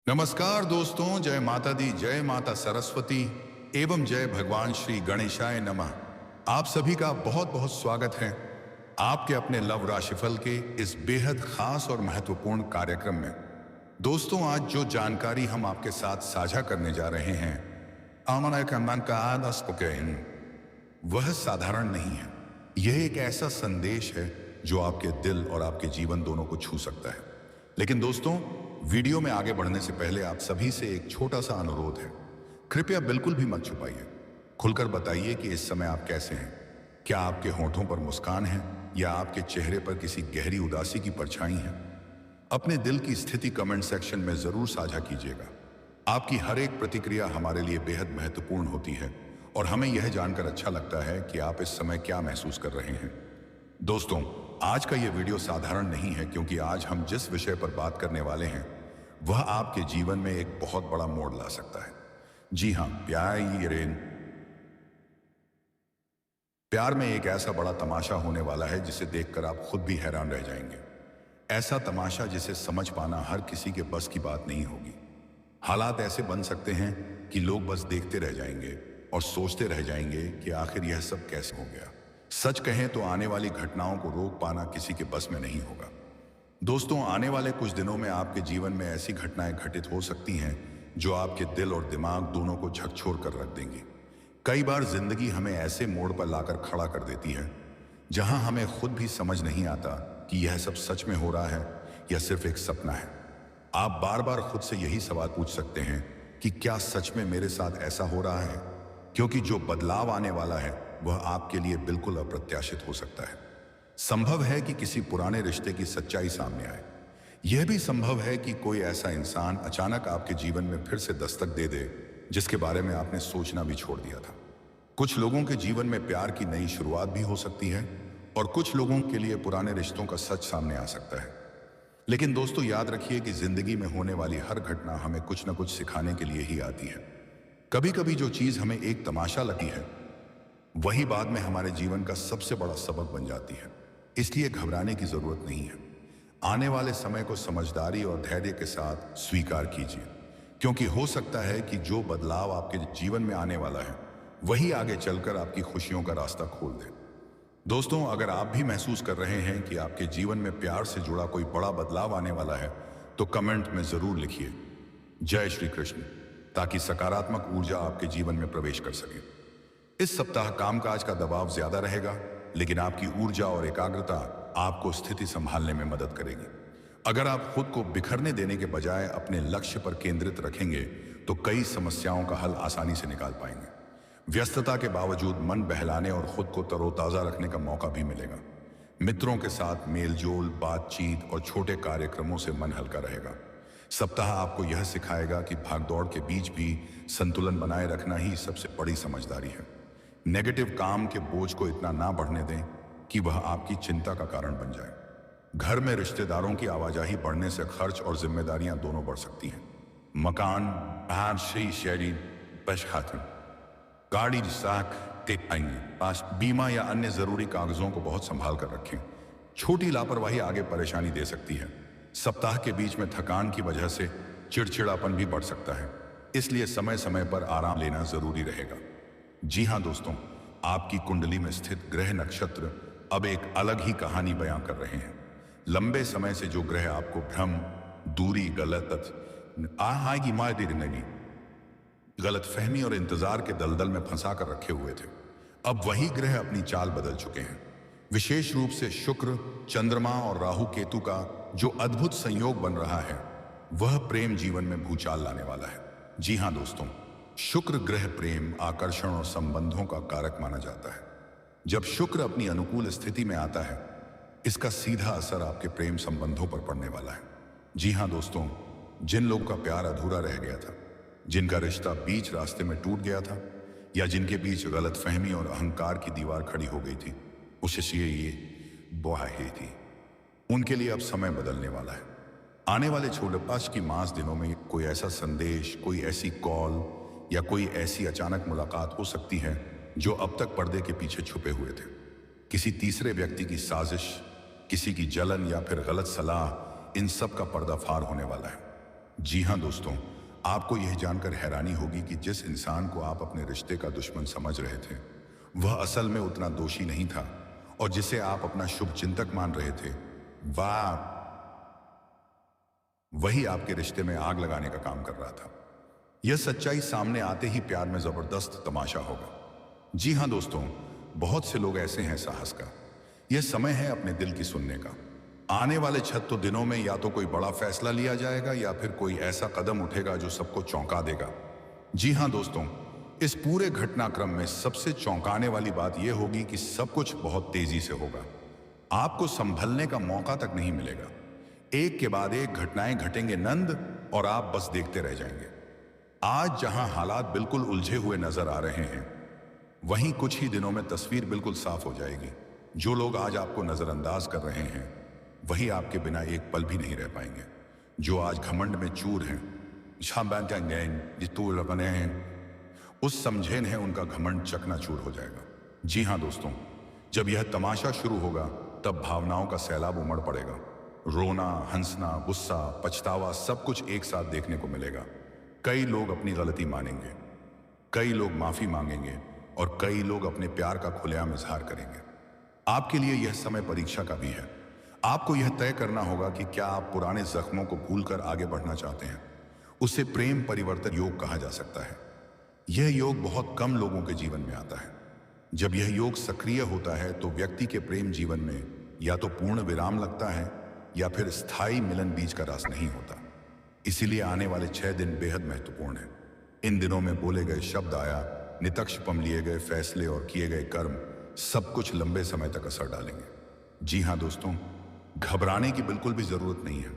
नमस्कार दोस्तों, जय माता दी, जय माता सरस्वती एवं जय भगवान श्री गणेशाय नमः। आप सभी का बहुत बहुत स्वागत है आपके अपने लव राशिफल के इस बेहद खास और महत्वपूर्ण कार्यक्रम में। दोस्तों, आज जो जानकारी हम आपके साथ साझा करने जा रहे हैं वह साधारण नहीं है। यह एक ऐसा संदेश है जो आपके दिल और आपके जीवन दोनों को छू सकता है। लेकिन दोस्तों, वीडियो में आगे बढ़ने से पहले आप सभी से एक छोटा सा अनुरोध है। कृपया बिल्कुल भी मत छुपाइए, खुलकर बताइए कि इस समय आप कैसे हैं। क्या आपके होठों पर मुस्कान है या आपके चेहरे पर किसी गहरी उदासी की परछाई है? अपने दिल की स्थिति कमेंट सेक्शन में जरूर साझा कीजिएगा। आपकी हर एक प्रतिक्रिया हमारे लिए बेहद महत्वपूर्ण होती है और हमें यह जानकर अच्छा लगता है कि आप इस समय क्या महसूस कर रहे हैं। दोस्तों, आज का यह वीडियो साधारण नहीं है, क्योंकि आज हम जिस विषय पर बात करने वाले हैं वह आपके जीवन में एक बहुत बड़ा मोड़ ला सकता है। जी हां, प्यार में एक ऐसा बड़ा तमाशा होने वाला है जिसे देखकर आप खुद भी हैरान रह जाएंगे। ऐसा तमाशा जिसे समझ पाना हर किसी के बस की बात नहीं होगी। हालात ऐसे बन सकते हैं कि लोग बस देखते रह जाएंगे और सोचते रह जाएंगे कि आखिर यह सब कैसे हो गया। सच कहें तो आने वाली घटनाओं को रोक पाना किसी के बस में नहीं होगा। दोस्तों, आने वाले कुछ दिनों में आपके जीवन में ऐसी घटनाएं घटित हो सकती हैं जो आपके दिल और दिमाग दोनों को झकझोर कर रख देंगी। कई बार जिंदगी हमें ऐसे मोड़ पर लाकर खड़ा कर देती है जहां हमें खुद भी समझ नहीं आता कि यह सब सच में हो रहा है या सिर्फ एक सपना है। आप बार बार खुद से यही सवाल पूछ सकते हैं कि क्या सच में मेरे साथ ऐसा हो रहा है, क्योंकि जो बदलाव आने वाला है वह आपके लिए बिल्कुल अप्रत्याशित हो सकता है। संभव है कि किसी पुराने रिश्ते की सच्चाई सामने आए। यह भी संभव है कि कोई ऐसा इंसान अचानक आपके जीवन में फिर से दस्तक दे दे जिसके बारे में आपने सोचना भी छोड़ दिया था। कुछ लोगों के जीवन में प्यार की नई शुरुआत भी हो सकती है और कुछ लोगों के लिए पुराने रिश्तों का सच सामने आ सकता है। लेकिन दोस्तों, याद रखिए कि जिंदगी में होने वाली हर घटना हमें कुछ न कुछ सिखाने के लिए ही आती है। कभी कभी जो चीज हमें एक तमाशा लगती है वही बाद में हमारे जीवन का सबसे बड़ा सबक बन जाती है। इसलिए घबराने की जरूरत नहीं है। आने वाले समय को समझदारी और धैर्य के साथ स्वीकार कीजिए, क्योंकि हो सकता है कि जो बदलाव आपके जीवन में आने वाला है वही आगे चलकर आपकी खुशियों का रास्ता खोल दे। दोस्तों, अगर आप भी महसूस कर रहे हैं कि आपके जीवन में प्यार से जुड़ा कोई बड़ा बदलाव आने वाला है तो कमेंट में जरूर लिखिए जय श्री कृष्ण, ताकि सकारात्मक ऊर्जा आपके जीवन में प्रवेश कर सके। इस सप्ताह कामकाज का दबाव ज्यादा रहेगा, लेकिन आपकी ऊर्जा और एकाग्रता आपको स्थिति संभालने में मदद करेगी। अगर आप खुद को बिखरने देने के बजाय अपने लक्ष्य पर केंद्रित रखेंगे तो कई समस्याओं का हल आसानी से निकाल पाएंगे। व्यस्तता के बावजूद मन बहलाने और खुद को तरोताजा रखने का मौका भी मिलेगा। मित्रों के साथ मेलजोल, बातचीत और छोटे कार्यक्रमों से मन हल्का रहेगा। सप्ताह आपको यह सिखाएगा कि भागदौड़ के बीच भी संतुलन बनाए रखना ही सबसे बड़ी समझदारी है। नेगेटिव काम के बोझ को इतना ना बढ़ने दें कि वह आपकी चिंता का कारण बन जाए। घर में रिश्तेदारों की आवाजाही बढ़ने से खर्च और जिम्मेदारियां दोनों बढ़ सकती हैं। मकान, शहरी, गाड़ी, साख, पास बीमा या अन्य जरूरी कागजों को बहुत संभाल कर रखें। छोटी लापरवाही आगे परेशानी दे सकती है। सप्ताह के बीच में थकान की वजह से चिड़चिड़ापन भी बढ़ सकता है, इसलिए समय समय पर आराम लेना जरूरी रहेगा। जी हां दोस्तों, आपकी कुंडली में स्थित ग्रह नक्षत्र अब एक अलग ही कहानी बयां कर रहे हैं। लंबे समय से जो ग्रह आपको भ्रम, दूरी, गलतफहमी और इंतजार के दलदल में फंसा कर रखे हुए थे, अब वही ग्रह अपनी चाल बदल चुके हैं। विशेष रूप से शुक्र, चंद्रमा और राहु केतु का जो अद्भुत संयोग बन रहा है वह प्रेम जीवन में भूचाल लाने वाला है। जी हां दोस्तों, शुक्र ग्रह प्रेम, आकर्षण और संबंधों का कारक माना जाता है। जब शुक्र अपनी अनुकूल स्थिति में आता है, इसका सीधा असर आपके प्रेम संबंधों पर पड़ने वाला है। जी हां दोस्तों, जिन लोगों का प्यार अधूरा रह गया था, जिनका रिश्ता बीच रास्ते में टूट गया था या जिनके बीच गलतफहमी और अहंकार की दीवार खड़ी हो गई थी, उसे ये बुआही थी, उनके लिए अब समय बदलने वाला है। आने वाले छोटे 5 की मास दिनों में कोई ऐसा संदेश, कोई ऐसी कॉल या कोई ऐसी अचानक मुलाकात हो सकती है जो अब तक पर्दे के पीछे छुपे हुए थे। किसी तीसरे व्यक्ति की साजिश, किसी की जलन या फिर गलत सलाह, इन सब का पर्दाफाश होने वाला है। जी हाँ दोस्तों, आपको यह जानकर हैरानी होगी कि जिस इंसान को आप अपने रिश्ते का दुश्मन समझ रहे थे, वह असल में उतना दोषी नहीं था, और जिसे आप अपना शुभ चिंतक मान रहे थे, वह वही आपके रिश्ते में आग लगाने का काम कर रहा था। यह सच्चाई सामने आते ही प्यार में जबरदस्त तमाशा होगा। जी हाँ दोस्तों, बहुत से लोग ऐसे हैं साहस का। यह समय है अपने दिल की सुनने का। आने वाले 76 दिनों में या तो कोई बड़ा फैसला लिया जाएगा या फिर कोई ऐसा कदम उठेगा जो सबको चौंका देगा। जी हाँ दोस्तों, इस पूरे घटनाक्रम में सबसे चौंकाने वाली बात यह होगी कि सब कुछ बहुत तेजी से होगा। आपको संभलने का मौका तक नहीं मिलेगा। एक के बाद एक घटनाएं घटेंगे नंद, और आप बस देखते रह जाएंगे। आज जहां हालात बिल्कुल उलझे हुए नजर आ रहे हैं, वहीं कुछ ही दिनों में तस्वीर बिल्कुल साफ हो जाएगी। जो लोग आज आपको नजरअंदाज कर रहे हैं, वही आपके बिना एक पल भी नहीं रह पाएंगे। जो आज घमंड में चूर हैं, उस समझेन है उनका घमंड चकनाचूर हो जाएगा। जी हाँ दोस्तों, जब यह तमाशा शुरू होगा, तब भावनाओं का सैलाब उमड़ पड़ेगा। रोना, हंसना, गुस्सा, पछतावा, सब कुछ एक साथ देखने को मिलेगा। कई लोग अपनी गलती मानेंगे, कई लोग माफी मांगेंगे, और कई लोग अपने प्यार का खुलेआम इजहार करेंगे। आपके लिए यह समय परीक्षा का भी है। आपको यह तय करना होगा कि क्या आप पुराने जख्मों को भूलकर आगे बढ़ना चाहते हैं। उसे प्रेम परिवर्तन योग कहा जा सकता है। यह योग बहुत कम लोगों के जीवन में आता है। जब यह योग सक्रिय होता है तो व्यक्ति के प्रेम जीवन में या तो पूर्ण विराम लगता है या फिर स्थायी मिलन बीच का रास नहीं होता। इसीलिए आने वाले 6 दिन बेहद महत्वपूर्ण हैं। इन दिनों में बोले गए शब्द आया, नितक्षपम लिए गए फैसले और किए गए कर्म, सब कुछ लंबे समय तक असर डालेंगे। जी हाँ दोस्तों, घबराने की बिल्कुल भी जरूरत नहीं है।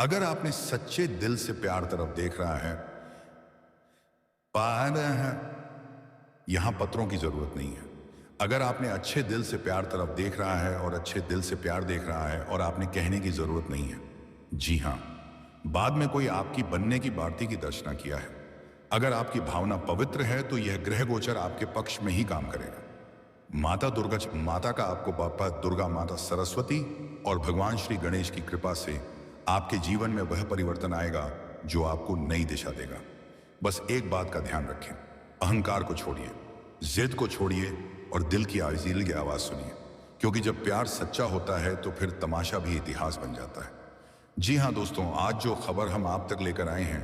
अगर आपने सच्चे दिल से प्यार तरफ देख रहा है, यहां पत्रों की जरूरत नहीं है। अगर आपने अच्छे दिल से प्यार तरफ देख रहा है और अच्छे दिल से प्यार देख रहा है, और आपने कहने की जरूरत नहीं है। जी हाँ, बाद में कोई आपकी बनने की बारती की दर्शना किया है। अगर आपकी भावना पवित्र है तो यह ग्रह गोचर आपके पक्ष में ही काम करेगा। माता दुर्गा माता का आपको पापा दुर्गा माता सरस्वती और भगवान श्री गणेश की कृपा से आपके जीवन में वह परिवर्तन आएगा जो आपको नई दिशा देगा। बस एक बात का ध्यान रखें, अहंकार को छोड़िए, जिद को छोड़िए और दिल की आजील की आवाज सुनिए, क्योंकि जब प्यार सच्चा होता है तो फिर तमाशा भी इतिहास बन जाता है। जी हाँ दोस्तों, आज जो खबर हम आप तक लेकर आए हैं,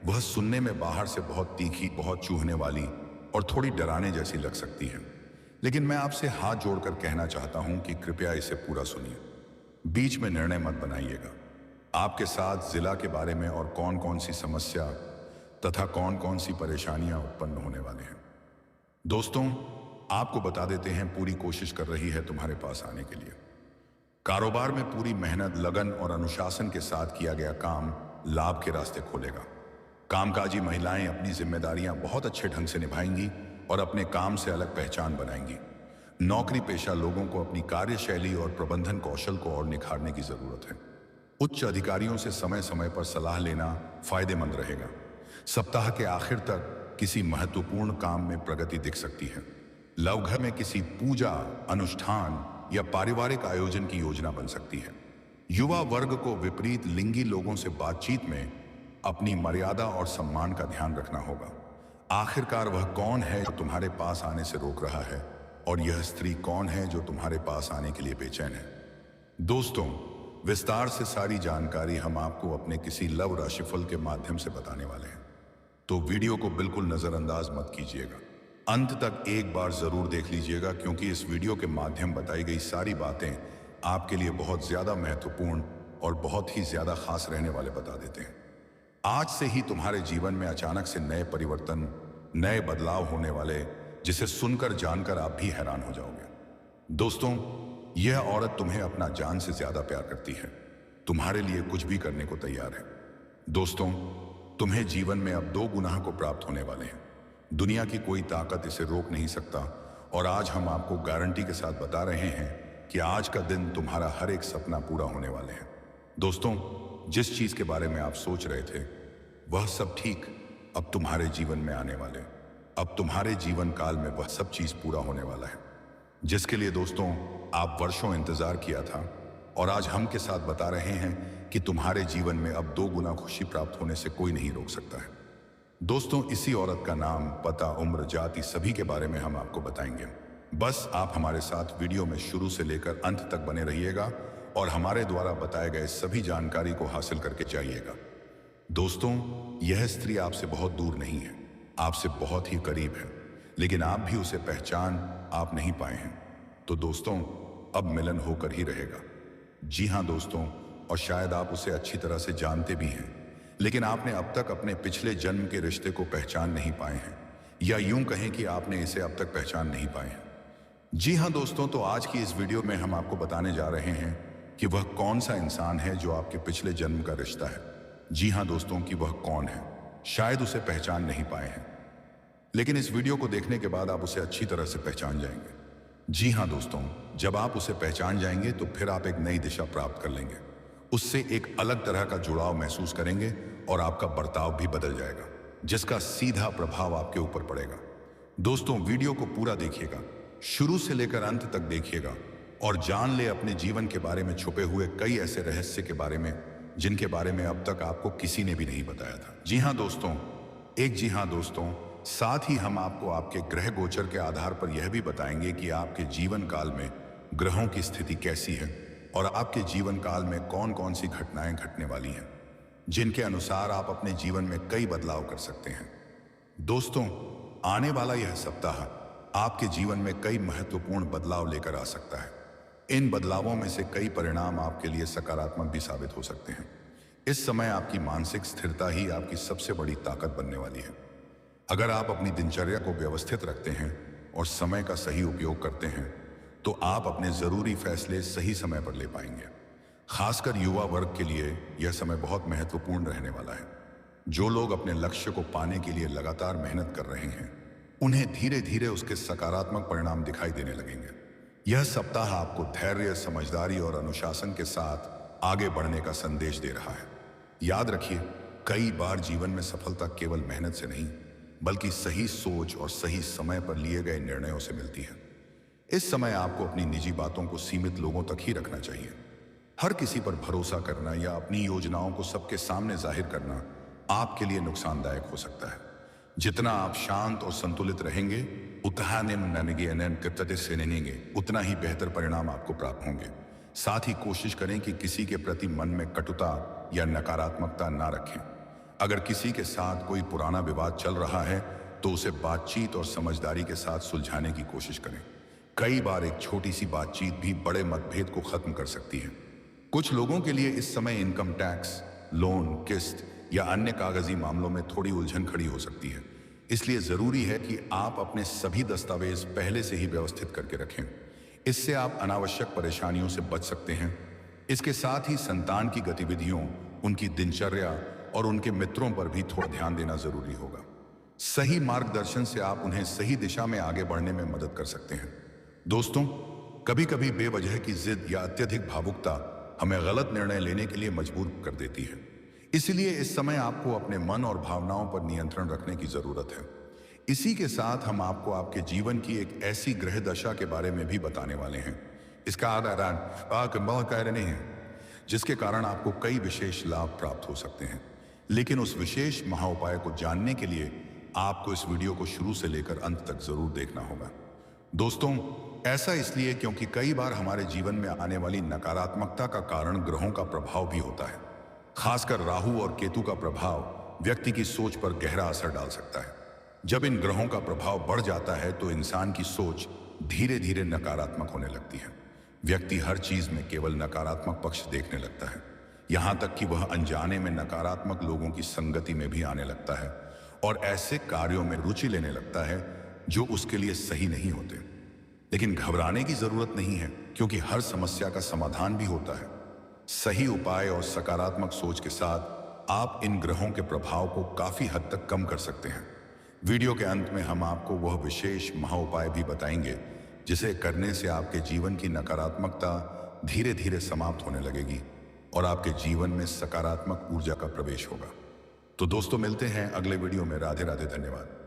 वह सुनने में बाहर से बहुत तीखी, बहुत चूहने वाली और थोड़ी डराने जैसी लग सकती है, लेकिन मैं आपसे हाथ जोड़कर कहना चाहता हूं कि कृपया इसे पूरा सुनिए। बीच में निर्णय मत बनाइएगा। आपके साथ जिला के बारे में और कौन कौन सी समस्या तथा कौन कौन सी परेशानियां उत्पन्न होने वाले हैं। दोस्तों, आपको बता देते हैं, पूरी कोशिश कर रही है तुम्हारे पास आने के लिए। कारोबार में पूरी मेहनत, लगन और अनुशासन के साथ किया गया काम लाभ के रास्ते खोलेगा। कामकाजी महिलाएं अपनी जिम्मेदारियां बहुत अच्छे ढंग से निभाएंगी और अपने काम से अलग पहचान बनाएंगी। नौकरी पेशा लोगों को अपनी कार्यशैली और प्रबंधन कौशल को और निखारने की जरूरत है। उच्च अधिकारियों से समय समय पर सलाह लेना फायदेमंद रहेगा। सप्ताह के आखिर तक किसी महत्वपूर्ण काम में प्रगति दिख सकती है। लवघर में किसी पूजा, अनुष्ठान या पारिवारिक आयोजन की योजना बन सकती है। युवा वर्ग को विपरीत लिंगी लोगों से बातचीत में अपनी मर्यादा और सम्मान का ध्यान रखना होगा। आखिरकार वह कौन है जो तुम्हारे पास आने से रोक रहा है, और यह स्त्री कौन है जो तुम्हारे पास आने के लिए बेचैन है। दोस्तों, विस्तार से सारी जानकारी हम आपको अपने किसी लव राशिफल के माध्यम से बताने वाले हैं, तो वीडियो को बिल्कुल नजरअंदाज मत कीजिएगा। अंत तक एक बार जरूर देख लीजिएगा, क्योंकि इस वीडियो के माध्यम बताई गई सारी बातें आपके लिए बहुत ज्यादा महत्वपूर्ण और बहुत ही ज्यादा खास रहने वाले बता देते हैं। आज से ही तुम्हारे जीवन में अचानक से नए परिवर्तन, नए बदलाव होने वाले, जिसे सुनकर जानकर आप भी हैरान हो जाओगे। दोस्तों, यह औरत तुम्हें अपना जान से ज्यादा प्यार करती है, तुम्हारे लिए कुछ भी करने को तैयार है। दोस्तों, तुम्हें जीवन में अब 2 गुनाह को प्राप्त होने वाले हैं। दुनिया की कोई ताकत इसे रोक नहीं सकता, और आज हम आपको गारंटी के साथ बता रहे हैं कि आज का दिन तुम्हारा हर एक सपना पूरा होने वाले हैं। दोस्तों, जिस चीज के बारे में आप सोच रहे थे, वह सब ठीक अब तुम्हारे जीवन में आने वाले। अब तुम्हारे जीवन काल में वह सब चीज पूरा होने वाला है, जिसके लिए दोस्तों आप वर्षों इंतजार किया था, और आज हम के साथ बता रहे हैं कि तुम्हारे जीवन में अब 2 गुना खुशी प्राप्त होने से कोई नहीं रोक सकता है। दोस्तों, इसी औरत का नाम, पता, उम्र, जाति सभी के बारे में हम आपको बताएंगे। बस आप हमारे साथ वीडियो में शुरू से लेकर अंत तक बने रहिएगा और हमारे द्वारा बताए गए सभी जानकारी को हासिल करके जाइएगा। दोस्तों, यह स्त्री आपसे बहुत दूर नहीं है, आपसे बहुत ही करीब है, लेकिन आप भी उसे पहचान आप नहीं पाए हैं। तो दोस्तों, अब मिलन होकर ही रहेगा। जी हाँ दोस्तों, और शायद आप उसे अच्छी तरह से जानते भी हैं, लेकिन आपने अब तक अपने पिछले जन्म के रिश्ते को पहचान नहीं पाए हैं, या यूं कहें कि आपने इसे अब तक पहचान नहीं पाए हैं। जी हाँ दोस्तों, तो आज की इस वीडियो में हम आपको बताने जा रहे हैं कि वह कौन सा इंसान है जो आपके पिछले जन्म का रिश्ता है। जी हाँ दोस्तों, कि वह कौन है, शायद उसे पहचान नहीं पाए हैं, लेकिन इस वीडियो को देखने के बाद आप उसे अच्छी तरह से पहचान जाएंगे। जी हाँ दोस्तों, जब आप उसे पहचान जाएंगे तो फिर आप एक नई दिशा प्राप्त कर लेंगे, उससे एक अलग तरह का जुड़ाव महसूस करेंगे और आपका बर्ताव भी बदल जाएगा, जिसका सीधा प्रभाव आपके ऊपर पड़ेगा। दोस्तों, वीडियो को पूरा देखिएगा, शुरू से लेकर अंत तक देखिएगा और जान ले अपने जीवन के बारे में छुपे हुए कई ऐसे रहस्य के बारे में जिनके बारे में अब तक आपको किसी ने भी नहीं बताया था। जी हाँ दोस्तों, साथ ही हम आपको आपके ग्रह गोचर के आधार पर यह भी बताएंगे कि आपके जीवन काल में ग्रहों की स्थिति कैसी है और आपके जीवन काल में कौन कौन सी घटनाएं घटने वाली हैं, जिनके अनुसार आप अपने जीवन में कई बदलाव कर सकते हैं। दोस्तों, आने वाला यह सप्ताह आपके जीवन में कई महत्वपूर्ण बदलाव लेकर आ सकता है। इन बदलावों में से कई परिणाम आपके लिए सकारात्मक भी साबित हो सकते हैं। इस समय आपकी मानसिक स्थिरता ही आपकी सबसे बड़ी ताकत बनने वाली है। अगर आप अपनी दिनचर्या को व्यवस्थित रखते हैं और समय का सही उपयोग करते हैं, तो आप अपने जरूरी फैसले सही समय पर ले पाएंगे। खासकर युवा वर्ग के लिए यह समय बहुत महत्वपूर्ण रहने वाला है। जो लोग अपने लक्ष्य को पाने के लिए लगातार मेहनत कर रहे हैं, उन्हें धीरे धीरे उसके सकारात्मक परिणाम दिखाई देने लगेंगे। यह सप्ताह आपको धैर्य, समझदारी और अनुशासन के साथ आगे बढ़ने का संदेश दे रहा है। याद रखिए, कई बार जीवन में सफलता केवल मेहनत से नहीं, बल्कि सही सोच और सही समय पर लिए गए निर्णयों से मिलती है। इस समय आपको अपनी निजी बातों को सीमित लोगों तक ही रखना चाहिए। हर किसी पर भरोसा करना या अपनी योजनाओं को सबके सामने जाहिर करना आपके लिए नुकसानदायक हो सकता है। जितना आप शांत और संतुलित रहेंगे, उतना ही बेहतर परिणाम आपको प्राप्त होंगे। साथ ही कोशिश करें कि किसी के प्रति मन में कटुता या नकारात्मकता ना रखें। अगर किसी के साथ कोई पुराना विवाद चल रहा है, तो उसे बातचीत और समझदारी के साथ सुलझाने की कोशिश करें। कई बार एक छोटी सी बातचीत भी बड़े मतभेद को खत्म कर सकती है। कुछ लोगों के लिए इस समय इनकम टैक्स, लोन, किस्त या अन्य कागजी मामलों में थोड़ी उलझन खड़ी हो सकती है। इसलिए जरूरी है कि आप अपने सभी दस्तावेज पहले से ही व्यवस्थित करके रखें। इससे आप अनावश्यक परेशानियों से बच सकते हैं। इसके साथ ही संतान की गतिविधियों, उनकी दिनचर्या और उनके मित्रों पर भी थोड़ा ध्यान देना जरूरी होगा। सही मार्गदर्शन से आप उन्हें सही दिशा में आगे बढ़ने में मदद कर सकते हैं। दोस्तों, कभी कभी बेवजह की जिद या अत्यधिक भावुकता हमें गलत निर्णय लेने के लिए मजबूर कर देती है। इसलिए इस समय आपको अपने मन और भावनाओं पर नियंत्रण रखने की जरूरत है। इसी के साथ हम आपको आपके जीवन की एक ऐसी ग्रह दशा के बारे में भी बताने वाले हैं, इसका आधार नहीं है, जिसके कारण आपको कई विशेष लाभ प्राप्त हो सकते हैं। लेकिन उस विशेष महाउपाय को जानने के लिए आपको इस वीडियो को शुरू से लेकर अंत तक जरूर देखना होगा। दोस्तों, ऐसा इसलिए क्योंकि कई बार हमारे जीवन में आने वाली नकारात्मकता का कारण ग्रहों का प्रभाव भी होता है। खासकर राहु और केतु का प्रभाव व्यक्ति की सोच पर गहरा असर डाल सकता है। जब इन ग्रहों का प्रभाव बढ़ जाता है, तो इंसान की सोच धीरे धीरे नकारात्मक होने लगती है। व्यक्ति हर चीज में केवल नकारात्मक पक्ष देखने लगता है, यहां तक कि वह अनजाने में नकारात्मक लोगों की संगति में भी आने लगता है और ऐसे कार्यों में रुचि लेने लगता है जो उसके लिए सही नहीं होते। लेकिन घबराने की जरूरत नहीं है, क्योंकि हर समस्या का समाधान भी होता है। सही उपाय और सकारात्मक सोच के साथ आप इन ग्रहों के प्रभाव को काफी हद तक कम कर सकते हैं। वीडियो के अंत में हम आपको वह विशेष महाउपाय भी बताएंगे, जिसे करने से आपके जीवन की नकारात्मकता धीरे धीरे समाप्त होने लगेगी और आपके जीवन में सकारात्मक ऊर्जा का प्रवेश होगा। तो दोस्तों, मिलते हैं अगले वीडियो में। राधे राधे, धन्यवाद।